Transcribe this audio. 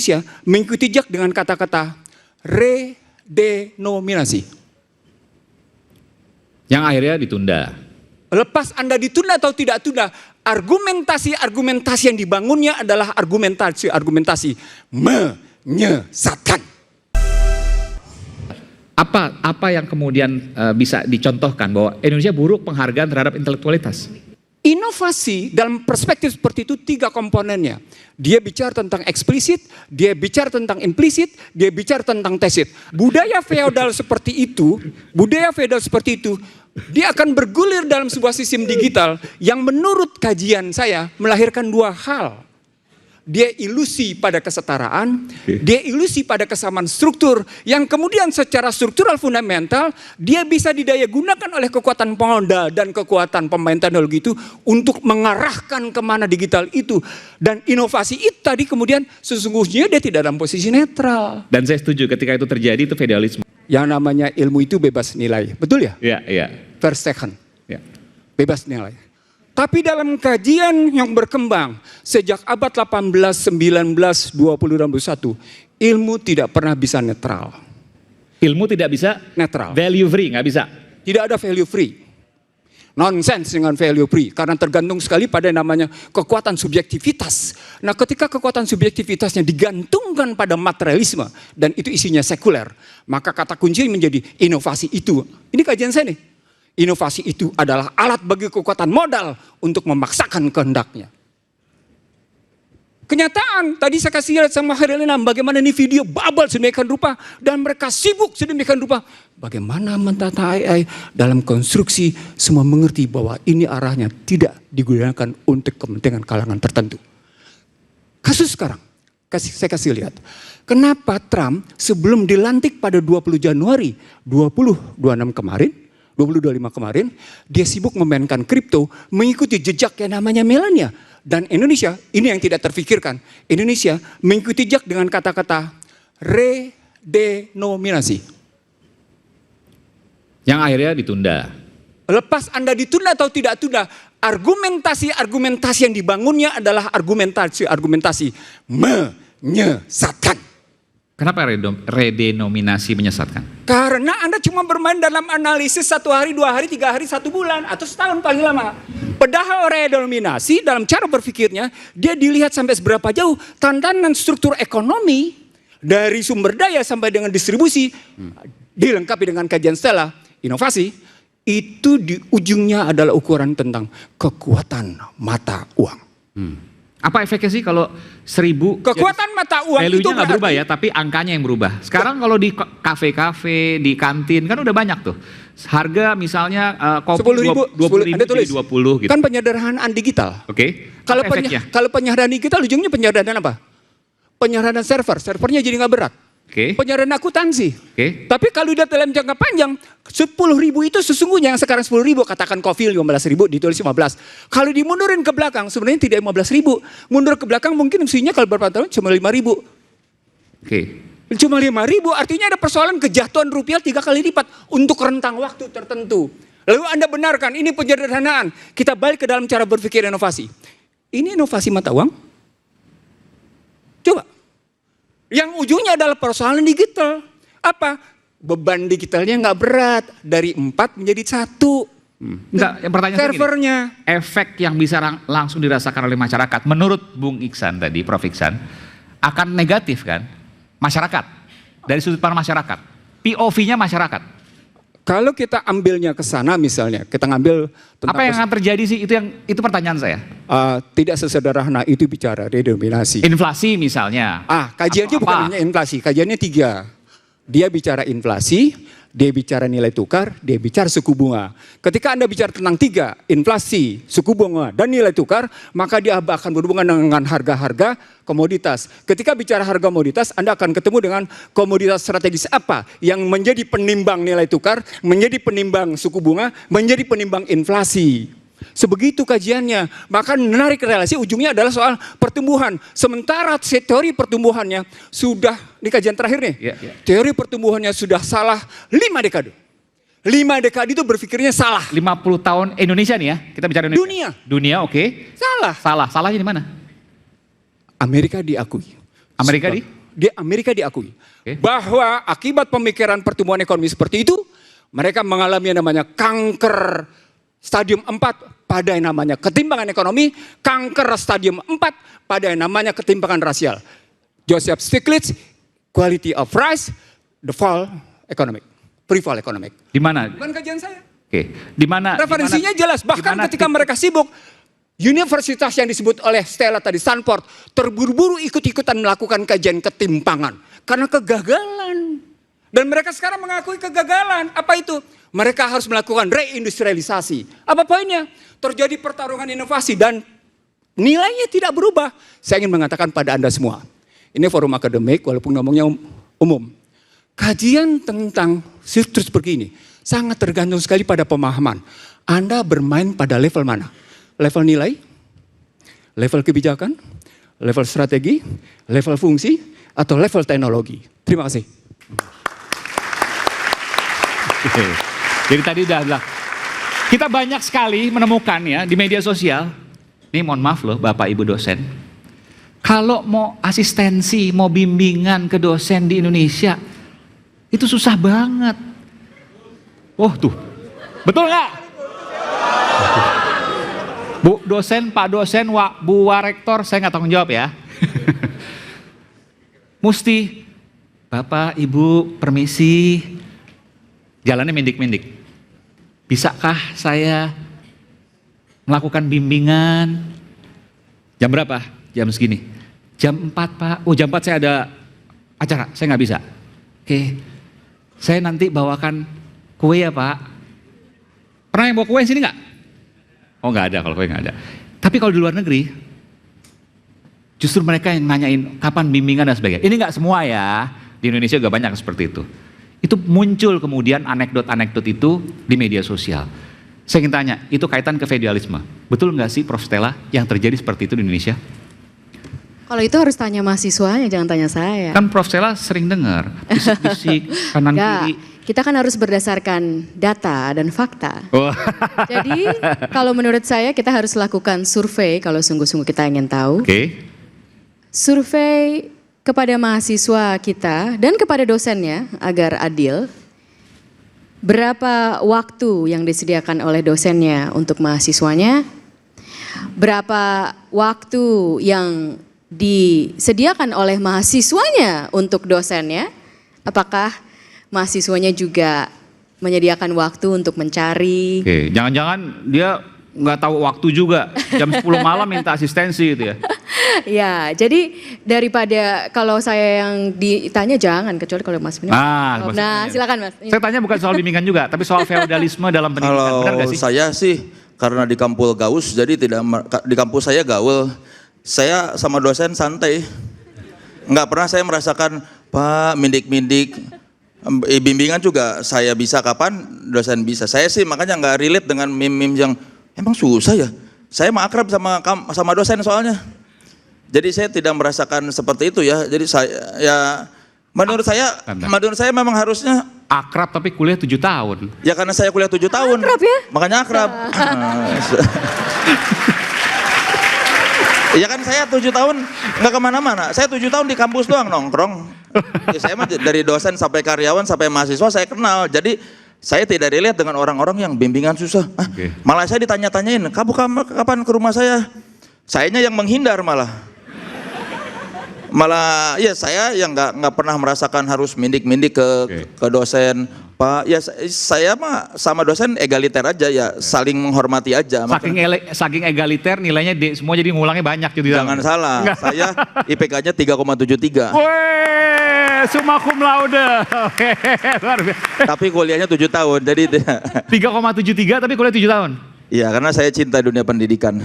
Indonesia mengikuti jejak dengan kata-kata redenominasi. Yang akhirnya ditunda. Lepas Anda ditunda atau tidak tunda, argumentasi yang dibangunnya adalah argumentasi menyesatkan. Apa yang kemudian bisa dicontohkan bahwa Indonesia buruk penghargaan terhadap intelektualitas? Inovasi dalam perspektif seperti itu 3 komponennya. Dia bicara tentang eksplisit, dia bicara tentang implisit, dia bicara tentang tacit. Budaya feodal seperti itu, dia akan bergulir dalam sebuah sistem digital yang menurut kajian saya melahirkan 2 hal. Dia ilusi pada kesetaraan, dia ilusi pada kesamaan struktur, yang kemudian secara struktural fundamental, dia bisa didaya gunakan oleh kekuatan pemodal dan kekuatan pemain teknologi itu untuk mengarahkan kemana digital itu. Dan inovasi itu tadi kemudian sesungguhnya dia tidak dalam posisi netral. Dan saya setuju ketika itu terjadi itu feodalisme. Yang namanya ilmu itu bebas nilai, betul ya? Iya. First second, Ya. bebas nilai. Tapi dalam kajian yang berkembang sejak abad 18, 19, 20, dan 21, ilmu tidak pernah bisa netral. Ilmu tidak bisa Netral. value free, nggak bisa. Tidak ada value free. Nonsense dengan value free. Karena tergantung sekali pada namanya kekuatan subjektivitas. Nah, ketika kekuatan subjektivitasnya digantungkan pada materialisme, dan itu isinya sekuler, maka kata kunci menjadi inovasi itu. Ini kajian saya nih. Inovasi itu adalah alat bagi kekuatan modal untuk memaksakan kehendaknya. Kenyataan, tadi saya kasih lihat sama Herlina bagaimana ini video babal sedemikian rupa dan mereka sibuk sedemikian rupa. Bagaimana mentata AI dalam konstruksi semua mengerti bahwa ini arahnya tidak digunakan untuk kepentingan kalangan tertentu. Kasus sekarang, saya kasih lihat. Kenapa Trump sebelum dilantik pada 20 Januari 2026 kemarin, 2025 kemarin, dia sibuk memainkan kripto, mengikuti jejak yang namanya Melania. Dan Indonesia, ini yang tidak terfikirkan. Indonesia mengikuti jejak dengan kata-kata redenominasi. Yang akhirnya ditunda. Lepas Anda ditunda atau tidak tunda, argumentasi yang dibangunnya adalah argumentasi menyesatkan. Kenapa redenominasi menyesatkan? Karena Anda cuma bermain dalam analisis 1 hari, 2 hari, 3 hari, 1 bulan, atau setahun paling lama. Padahal redenominasi dalam cara berpikirnya, dia dilihat sampai seberapa jauh tantangan struktur ekonomi, dari sumber daya sampai dengan distribusi, dilengkapi dengan kajian setelah inovasi, itu di ujungnya adalah ukuran tentang kekuatan mata uang. Apa efeknya sih kalau 1000? Kekuatan mata uang itu value-nya nggak berubah ya, tapi angkanya yang berubah. Sekarang kalau di kafe-kafe, di kantin kan udah banyak tuh. Harga misalnya kopi 20.000 jadi 20 gitu. Kan penyederhanaan digital. Oke. Kalau Apa efeknya? kalau penyederhanaan digital ujungnya penyederhanaan apa? Penyederhanaan servernya jadi nggak berat. Oke. Penyederhanaan akuntansi. Oke. Tapi kalau udah dalam jangka panjang, 10.000 itu sesungguhnya yang sekarang 10.000, katakan Kofil 15.000 ditulis 15. Kalau dimundurin ke belakang sebenarnya tidak 15.000. Mundur ke belakang mungkin mestinya kalau berapa tahun cuma 5.000. Oke. Cuma 5.000 artinya ada persoalan kejatuhan rupiah 3 kali lipat untuk rentang waktu tertentu. Lalu Anda benarkan ini penyederhanaan. Kita balik ke dalam cara berpikir inovasi. Ini inovasi mata uang? Coba. Yang ujungnya adalah persoalan digital. Apa? Beban digitalnya nggak berat. Dari 4 menjadi 1. Enggak, yang pertanyaan servernya. Efek yang bisa langsung dirasakan oleh masyarakat, menurut Bung Iksan tadi, Prof. Iksan, akan negatif kan? Masyarakat. Dari sudut pandang masyarakat. POV-nya masyarakat. Kalau kita ambilnya ke sana misalnya, kita ngambil tentang apa yang akan terjadi sih? Itu pertanyaan saya. Tidak sesederhana itu bicara redenominasi. Inflasi misalnya. Kajiannya bukan hanya inflasi, kajiannya 3. Dia bicara inflasi, dia bicara nilai tukar, dia bicara suku bunga. Ketika Anda bicara tentang 3, inflasi, suku bunga, dan nilai tukar, maka dia akan berhubungan dengan harga-harga komoditas. Ketika bicara harga komoditas, Anda akan ketemu dengan komoditas strategis apa yang menjadi penimbang nilai tukar, menjadi penimbang suku bunga, menjadi penimbang inflasi. Sebegitu kajiannya, maka menarik relasi ujungnya adalah soal pertumbuhan. Sementara teori pertumbuhannya sudah, di kajian terakhir nih, teori pertumbuhannya sudah salah 5 dekade. 5 dekade itu berpikirnya salah. 50 tahun Indonesia nih ya, kita bicara Indonesia. Dunia oke. Salah. Salahnya di mana? Amerika diakui. Amerika di? di Amerika diakui. Oke. Bahwa akibat pemikiran pertumbuhan ekonomi seperti itu, mereka mengalami yang namanya kanker stadium 4 pada yang namanya ketimpangan ekonomi, kanker stadium 4 pada yang namanya ketimpangan rasial. Joseph Stiglitz, Quality of Rice, the Fall Economic, Pre-Fall Economic. Di mana? Bukan kajian saya. Oke, di mana? Referensinya jelas, bahkan ketika mereka sibuk, universitas yang disebut oleh Stella tadi, Stanford, terburu-buru ikut-ikutan melakukan kajian ketimpangan. Karena kegagalan. Dan mereka sekarang mengakui kegagalan. Apa itu? Mereka harus melakukan reindustrialisasi. Apa poinnya? Terjadi pertarungan inovasi dan nilainya tidak berubah. Saya ingin mengatakan pada Anda semua. Ini forum akademik walaupun ngomongnya umum. Kajian tentang siklus begini sangat tergantung sekali pada pemahaman. Anda bermain pada level mana? Level nilai, level kebijakan, level strategi, level fungsi, atau level teknologi. Terima kasih. Oke. Jadi tadi udah kita banyak sekali menemukan ya di media sosial. Ini mohon maaf loh Bapak Ibu dosen. Kalau mau asistensi, mau bimbingan ke dosen di Indonesia, itu susah banget. Oh tuh, betul nggak? Bu dosen, Pak dosen, Bu Warektor, saya nggak tanggung jawab ya. Mesti, Bapak, Ibu, permisi, jalannya mendik-mendik. Bisakah saya melakukan bimbingan? Jam berapa? Jam segini. Jam 4 Pak. Oh jam 4 saya ada acara, saya nggak bisa. Oke, saya nanti bawakan kue ya Pak. Pernah yang bawa kue sini nggak? Oh nggak ada, kalau kue nggak ada. Tapi kalau di luar negeri, justru mereka yang nanyain kapan bimbingan dan sebagainya. Ini nggak semua ya, di Indonesia juga banyak seperti itu. Itu muncul kemudian anekdot-anekdot itu di media sosial. Saya ingin tanya, itu kaitan ke feudalisme. Betul nggak sih Prof. Stella yang terjadi seperti itu di Indonesia? Kalau itu harus tanya mahasiswanya, jangan tanya saya. Kan Prof. Stella sering dengar, bisik-bisik, kanan kiri. Kita kan harus berdasarkan data dan fakta. Oh. Jadi kalau menurut saya kita harus lakukan survei kalau sungguh-sungguh kita ingin tahu. Oke. Survei kepada mahasiswa kita dan kepada dosennya agar adil. Berapa waktu yang disediakan oleh dosennya untuk mahasiswanya? Berapa waktu yang disediakan oleh mahasiswanya untuk dosennya? Apakah mahasiswanya juga menyediakan waktu untuk mencari? Oke, jangan-jangan dia nggak tahu waktu juga, jam 10 malam minta asistensi gitu ya. Ya, jadi daripada kalau saya yang ditanya jangan, kecuali kalau Mas Beni. Nah, silakan Mas. Saya tanya bukan soal bimbingan juga, tapi soal feodalisme dalam pendidikan. Benar nggak Kalau sih? saya sih karena di kampus Gaus, jadi tidak di kampus saya gaul. Saya sama dosen santai. Nggak pernah saya merasakan Pak mindik-mindik. Bimbingan juga saya bisa kapan dosen bisa. Saya sih makanya nggak relate dengan meme-meme yang emang susah ya. Saya mah akrab sama dosen soalnya. Jadi saya tidak merasakan seperti itu ya. Jadi saya ya menurut saya memang harusnya Akrab tapi kuliah 7 tahun. ya karena saya kuliah 7 tahun. Akrab ya? Makanya akrab. Ya kan saya 7 tahun nggak kemana-mana. Saya 7 tahun di kampus doang nongkrong. Ya, saya mah dari dosen sampai karyawan sampai mahasiswa saya kenal. Jadi saya tidak relate dengan orang-orang yang bimbingan susah. Oke. Malah saya ditanya-tanyain, kamu kapan ke rumah saya? Sayanya yang menghindar malah. Malah ya saya yang nggak pernah merasakan harus mindik-mindik ke dosen. Pak, ya saya mah sama dosen egaliter aja ya, saling menghormati aja. Saking egaliter nilainya D semua jadi ngulangnya banyak gitu. Jangan salah, saya IPK-nya 3,73. Weh, summa cum laude. Oke, luar biasa. Tapi kuliahnya 7 tahun, jadi 3,73 tapi kuliah 7 tahun. iya karena saya cinta dunia pendidikan.